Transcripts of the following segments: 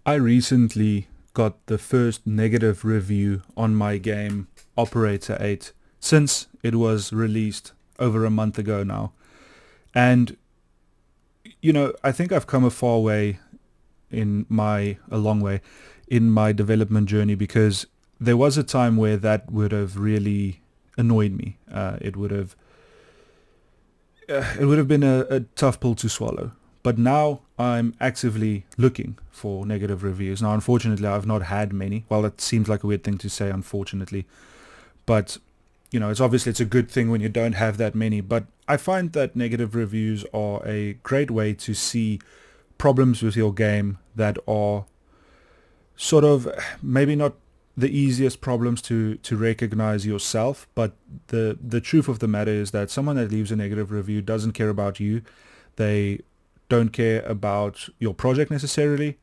I recently got the first negative review on my game Operator 8 since it was released over a month ago now. And I think I've come a long way in my development journey because there was a time where that would have really annoyed me. It would have been a tough pill to swallow. But now I'm actively looking for negative reviews. Now, unfortunately, I've not had many. Well, it seems like a weird thing to say, unfortunately. But, it's a good thing when you don't have that many. But I find that negative reviews are a great way to see problems with your game that are sort of maybe not the easiest problems to recognize yourself, but the truth of the matter is that someone that leaves a negative review doesn't care about you. They don't care about your project necessarily,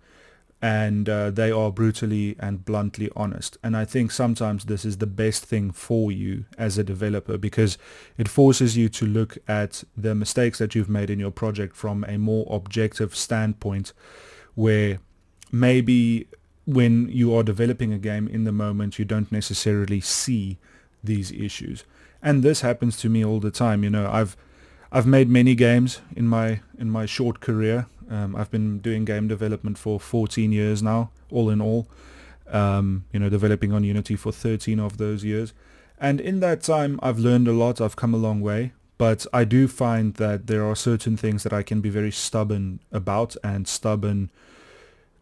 and they are brutally and bluntly honest. And I think sometimes this is the best thing for you as a developer because it forces you to look at the mistakes that you've made in your project from a more objective standpoint, where maybe when you are developing a game in the moment, you don't necessarily see these issues. And this happens to me all the time. I've made many games in my short career. I've been doing game development for 14 years now, all in all. Developing on Unity for 13 of those years. And in that time, I've learned a lot. I've come a long way. But I do find that there are certain things that I can be very stubborn about and stubborn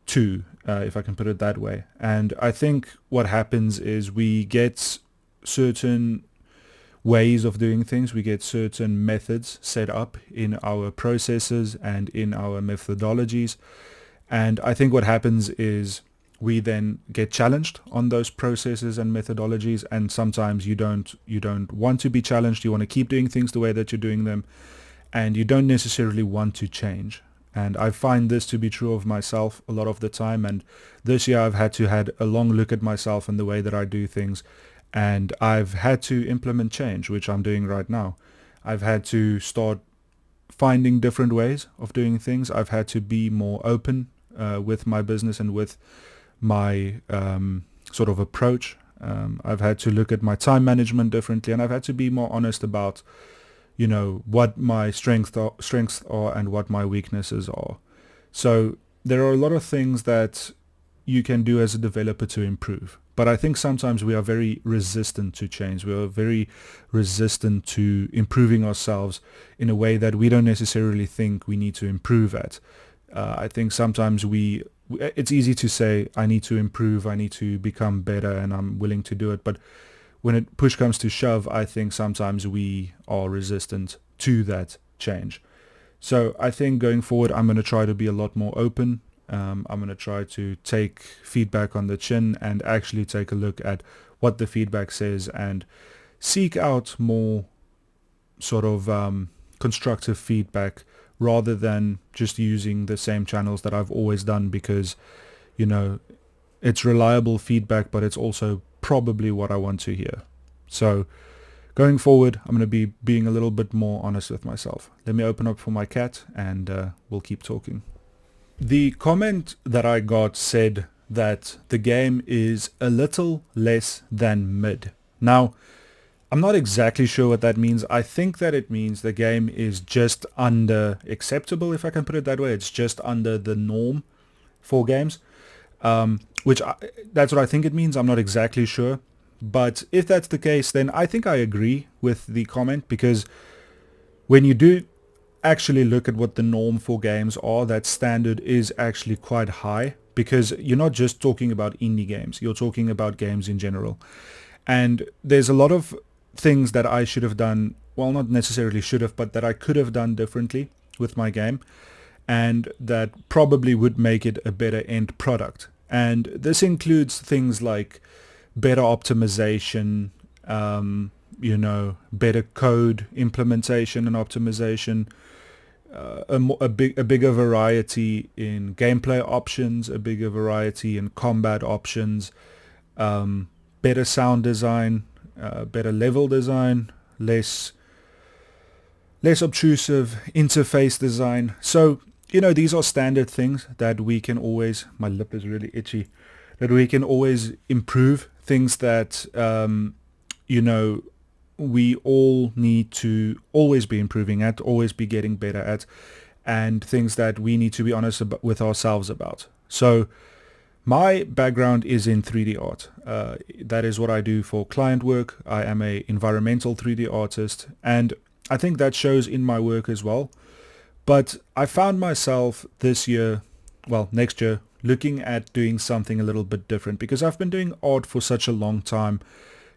to, if I can put it that way. And I think what happens is we get certain ways of doing things. We get certain methods set up in our processes and in our methodologies. And I think what happens is we then get challenged on those processes and methodologies, and sometimes you don't want to be challenged. You want to keep doing things the way that you're doing them, and you don't necessarily want to change. And I find this to be true of myself a lot of the time. And this year I've had a long look at myself and the way that I do things. And I've had to implement change, which I'm doing right now. I've had to start finding different ways of doing things. I've had to be more open with my business and with my sort of approach. I've had to look at my time management differently, and I've had to be more honest about what my strengths are and what my weaknesses are. So there are a lot of things that you can do as a developer to improve. But I think sometimes we are very resistant to change. We are very resistant to improving ourselves in a way that we don't necessarily think we need to improve at. I think sometimes it's easy to say, I need to improve, I need to become better, and I'm willing to do it. But when push comes to shove, I think sometimes we are resistant to that change. So I think going forward, I'm going to try to be a lot more open. I'm going to try to take feedback on the chin and actually take a look at what the feedback says and seek out more sort of constructive feedback rather than just using the same channels that I've always done, because it's reliable feedback, but it's also probably what I want to hear. So going forward, I'm going to be being a little bit more honest with myself. Let me open up for my cat and we'll keep talking. The comment that I got said that the game is a little less than mid. Now, I'm not exactly sure what that means. I think that it means the game is just under acceptable, if I can put it that way. It's just under the norm for games, that's what I think it means. I'm not exactly sure. But if that's the case, then I think I agree with the comment, because when you do actually look at what the norm for games are, that standard is actually quite high, because you're not just talking about indie games, you're talking about games in general. And there's a lot of things that I should have done, well, not necessarily should have, but that I could have done differently with my game, and that probably would make it a better end product. And this includes things like better optimization, better code implementation and optimization, a bigger variety in gameplay options, a bigger variety in combat options, better sound design, better level design, less obtrusive interface design. So these are standard things that we can always, my lip is really itchy, that we can always improve, things that, we all need to always be improving at, always be getting better at, and things that we need to be honest with ourselves about. So my background is in 3D art. That is what I do for client work. I am a environmental 3D artist, and I think that shows in my work as well. But I found myself this year, well, next year, looking at doing something a little bit different, because I've been doing art for such a long time,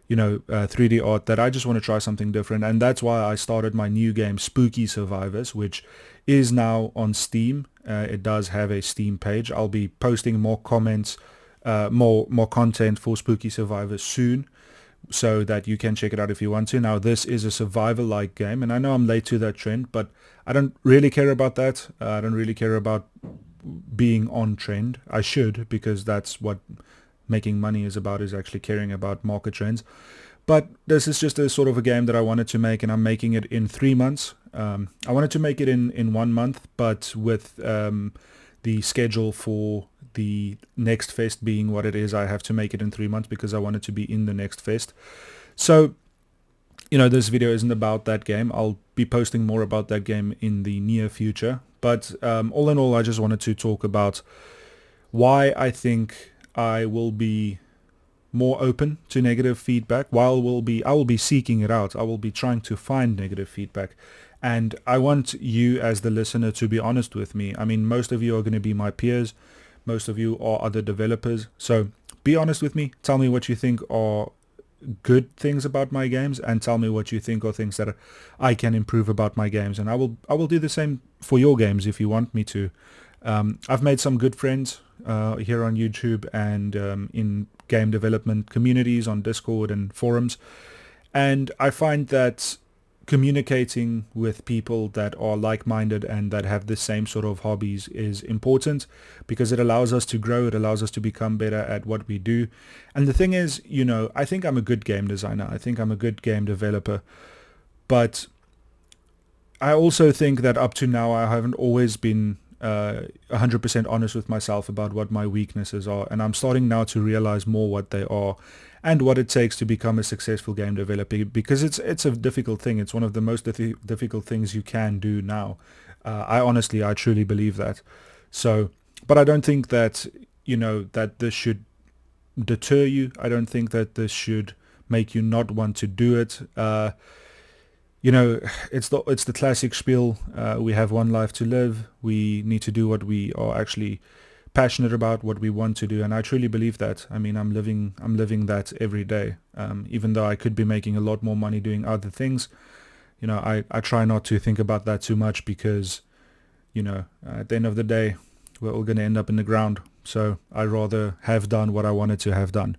3D art, that I just want to try something different. And that's why I started my new game, Spooky Survivors, which is now on Steam. It does have a Steam page. I'll be posting more comments, more content for Spooky Survivors soon, so that you can check it out if you want to. Now, this is a survival-like game, and I know I'm late to that trend, but I don't really care about that. I don't really care about being on trend. I should, because that's what making money is about, is actually caring about market trends. But this is just a sort of a game that I wanted to make, and I'm making it in 3 months. I wanted to make it in 1 month, but with the schedule for the next fest being what it is, I have to make it in 3 months because I want it to be in the next fest. So, this video isn't about that game. I'll be posting more about that game in the near future. But all in all, I just wanted to talk about why I think I will be more open to negative feedback. I will be seeking it out. I will be trying to find negative feedback. And I want you as the listener to be honest with me. I mean, most of you are going to be my peers. Most of you are other developers. So be honest with me. Tell me what you think are good things about my games, and tell me what you think are things that I can improve about my games. And I will do the same for your games if you want me to. I've made some good friends here on YouTube and in game development communities on Discord and forums, and I find that communicating with people that are like-minded and that have the same sort of hobbies is important, because it allows us to grow, it allows us to become better at what we do. And the thing is, I think I'm a good game designer, I think I'm a good game developer, but I also think that up to now I haven't always been 100% honest with myself about what my weaknesses are, and I'm starting now to realize more what they are and what it takes to become a successful game developer, because it's a difficult thing. It's one of the most difficult things you can do now. I truly believe that. So, but I don't think that, that this should deter you. I don't think that this should make you not want to do it. It's the classic spiel. We have one life to live. We need to do what we are actually passionate about, what we want to do, and I truly believe that. I mean, I'm living that every day. Even though I could be making a lot more money doing other things, I try not to think about that too much, because, at the end of the day, we're all going to end up in the ground. So I rather have done what I wanted to have done.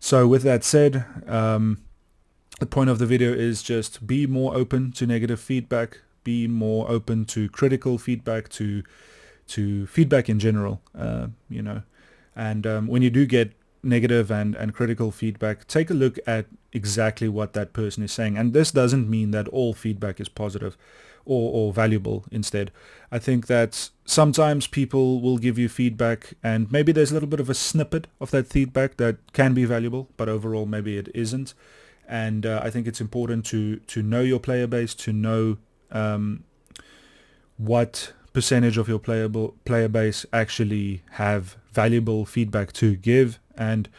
So with that said, the point of the video is just be more open to negative feedback, be more open to critical feedback, to feedback in general, and when you do get negative and critical feedback, take a look at exactly what that person is saying. And this doesn't mean that all feedback is positive or valuable. Instead, I think that sometimes people will give you feedback and maybe there's a little bit of a snippet of that feedback that can be valuable, but overall maybe it isn't. And I think it's important to know your player base, to know what percentage of your player base actually have valuable feedback to give. And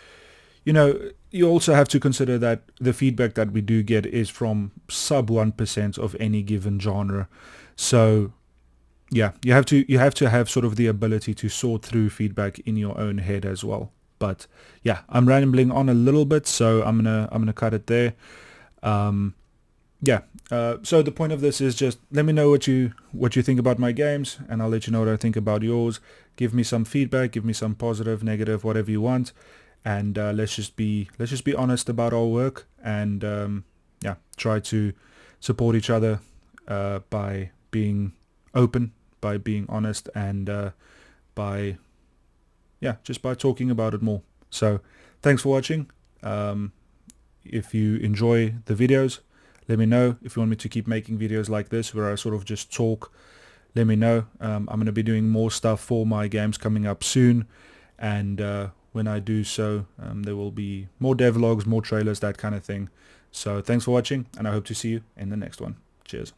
you also have to consider that the feedback that we do get is from sub 1% of any given genre. So yeah, you have to have sort of the ability to sort through feedback in your own head as well. But yeah, I'm rambling on a little bit, so I'm gonna cut it there. So the point of this is just let me know what you think about my games, and I'll let you know what I think about yours. Give me some feedback, give me some positive, negative, whatever you want, and let's just be honest about our work, and try to support each other by being open, by being honest, and by talking about it more. So thanks for watching. If you enjoy the videos, let me know. If you want me to keep making videos like this where I sort of just talk let me know. I'm going to be doing more stuff for my games coming up soon, and when I do so, there will be more devlogs, more trailers, that kind of thing. So thanks for watching, and I hope to see you in the next one. Cheers.